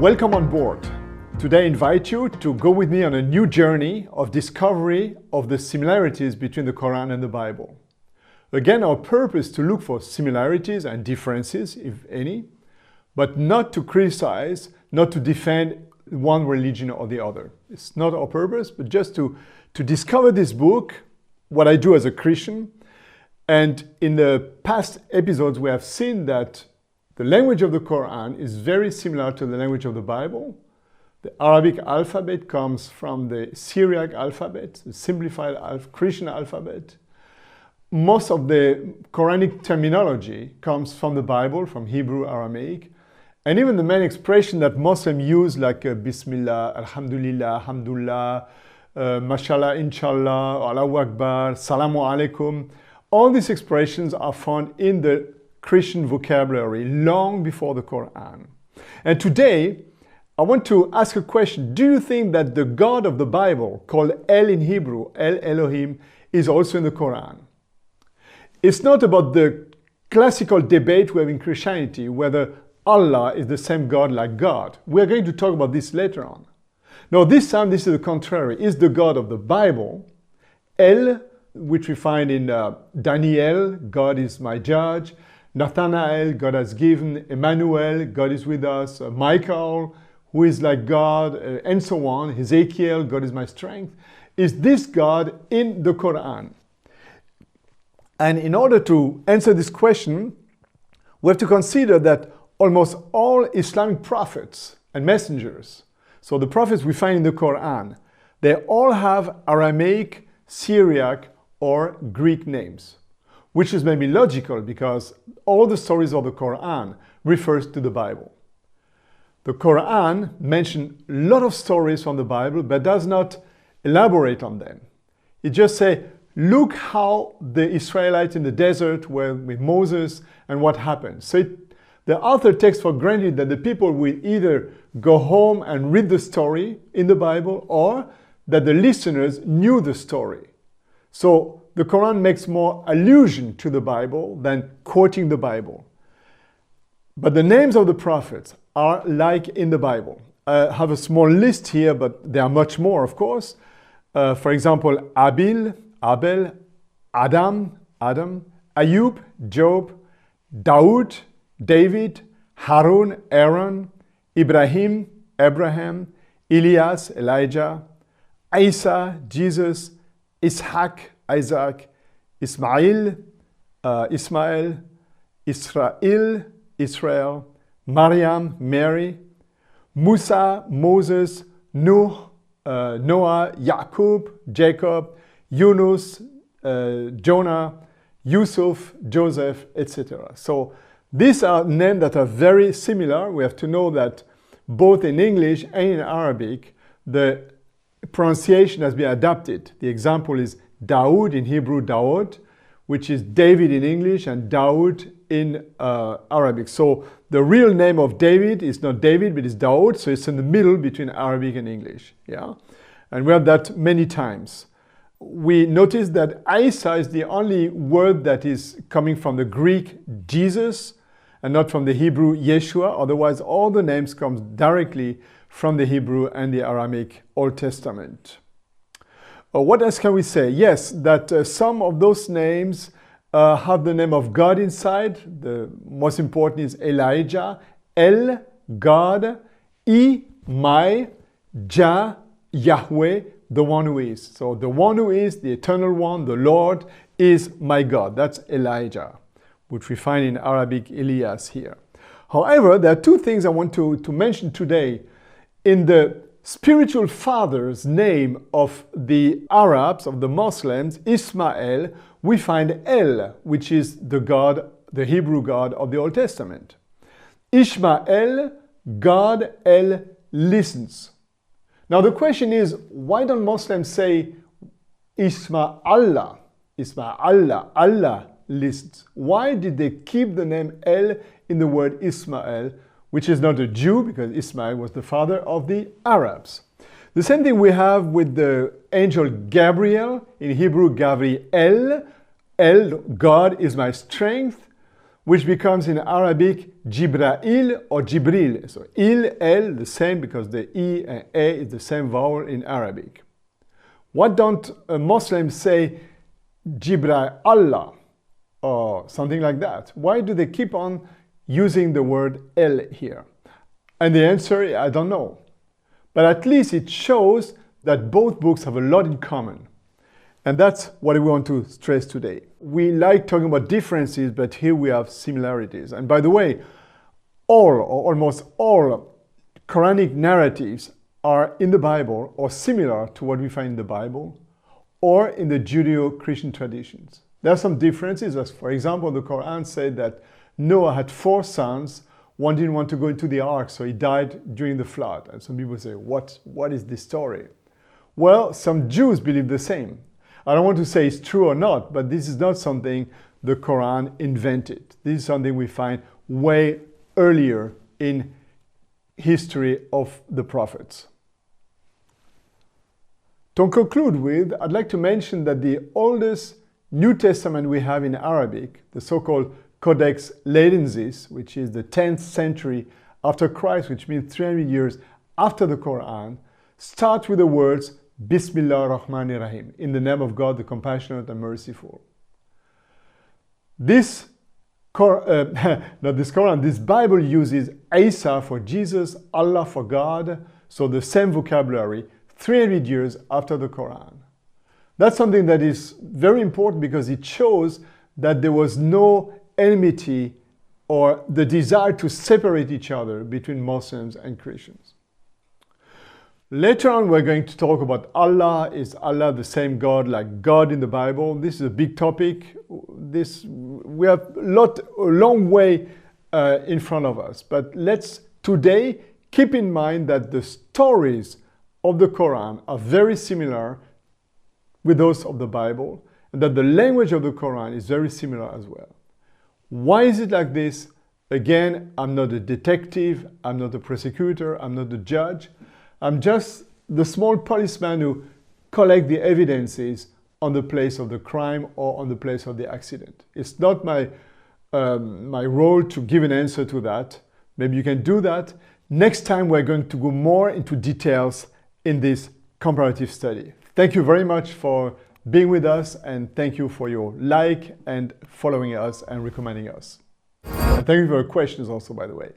Welcome on board. Today I invite you to go with me on a new journey of discovery of the similarities between the Quran and the Bible. Again, our purpose is to look for similarities and differences, if any, but not to criticize, not to defend one religion or the other. It's not our purpose, but just to discover this book, what I do as a Christian. And in the past episodes, we have seen that the language of the Quran is very similar to the language of the Bible. The Arabic alphabet comes from the Syriac alphabet, the simplified Christian alphabet. Most of the Quranic terminology comes from the Bible, from Hebrew, Aramaic. And even the main expression that Muslims use, like Bismillah, Alhamdulillah, Alhamdulillah, Mashallah, Inshallah, Allahu Akbar, Salamu Alaikum, all these expressions are found in the Christian vocabulary long before the Quran. And today, I want to ask a question. Do you think that the God of the Bible, called El in Hebrew, El Elohim, is also in the Quran? It's not about the classical debate we have in Christianity, whether Allah is the same God like God. We're going to talk about this later on. Now, this time, this is the contrary. It's the God of the Bible, El, which we find in Daniel, God is my judge, Nathanael, God has given, Emmanuel, God is with us, Michael, who is like God, and so on, Ezekiel, God is my strength. Is this God in the Quran? And in order to answer this question, we have to consider that almost all Islamic prophets and messengers, so the prophets we find in the Quran, they all have Aramaic, Syriac, or Greek names, which is maybe logical because all the stories of the Quran refers to the Bible. The Quran mentions a lot of stories from the Bible, but does not elaborate on them. It just says, look how the Israelites in the desert were with Moses and what happened. So the author takes for granted that the people will either go home and read the story in the Bible or that the listeners knew the story. So the Quran makes more allusion to the Bible than quoting the Bible. But the names of the prophets are like in the Bible. I have a small list here, but there are much more, of course. For example, Abel, Adam, Ayub, Job, Daud, David, Harun, Aaron, Ibrahim, Abraham, Elias, Elijah, Isa, Jesus, Ishaq, Isaac, Ismail, Israel, Maryam, Mary, Musa, Moses, Noah, Yaqub, Jacob, Yunus, Jonah, Yusuf, Joseph, etc. So these are names that are very similar. We have to know that both in English and in Arabic, the pronunciation has been adapted. The example is Daud in Hebrew, Daud, which is David in English and Daud in Arabic. So the real name of David is not David, but it's Daud. So it's in the middle between Arabic and English. Yeah, and we have that many times. We notice that Isa is the only word that is coming from the Greek Jesus and not from the Hebrew Yeshua. Otherwise, all the names come directly from the Hebrew and the Aramaic Old Testament. What else can we say? Yes, that some of those names have the name of God inside. The most important is Elijah, El, God, I, my, Jah, Yahweh, the one who is. So the one who is, the eternal one, the Lord, is my God. That's Elijah, which we find in Arabic Elias here. However, there are two things I want to mention today. In the spiritual father's name of the Arabs, of the Muslims, Ishmael, we find El, which is the God, the Hebrew God of the Old Testament. Ishmael, God, El, listens. Now the question is, why don't Muslims say Isma Allah? Isma Allah, Allah listens. Why did they keep the name El in the word Ismael, which is not a Jew, because Ismail was the father of the Arabs? The same thing we have with the angel Gabriel, in Hebrew Gabriel, El, God is my strength. which becomes in Arabic Jibrail or Jibril. So il, el, the same because the E and A is the same vowel in Arabic. What don't Muslims say Jibril Allah or something like that? Why do they keep on using the word el here? And the answer, I don't know. But at least it shows that both books have a lot in common. And that's what we want to stress today. We like talking about differences, but here we have similarities. And by the way, all or almost all Quranic narratives are in the Bible or similar to what we find in the Bible or in the Judeo-Christian traditions. There are some differences, as for example, the Quran said that Noah had 4 sons. One didn't want to go into the ark, so he died during the flood. And some people say, what is this story? Well, some Jews believe the same. I don't want to say it's true or not, but this is not something the Quran invented. This is something we find way earlier in history of the prophets. To conclude with, I'd like to mention that the oldest New Testament we have in Arabic, the so-called Codex Ledensis, which is the 10th century after Christ, which means 300 years after the Quran, starts with the words Bismillah ar-Rahman ar-Rahim, in the name of God, the compassionate and merciful. This Bible uses Isa for Jesus, Allah for God, so the same vocabulary 300 years after the Quran. That's something that is very important because it shows that there was no enmity or the desire to separate each other between Muslims and Christians. Later on, we're going to talk about Allah. Is Allah the same God like God in the Bible? This is a big topic. We have a long way in front of us. But let's today keep in mind that the stories of the Quran are very similar with those of the Bible, and that the language of the Quran is very similar as well. Why is it like this? Again, I'm not a detective, I'm not a prosecutor, I'm not a judge. I'm just the small policeman who collects the evidences on the place of the crime or on the place of the accident. It's not my role to give an answer to that. Maybe you can do that. Next time we're going to go more into details in this comparative study. Thank you very much for being with us, and thank you for your like and following us and recommending us. And thank you for your questions also, by the way.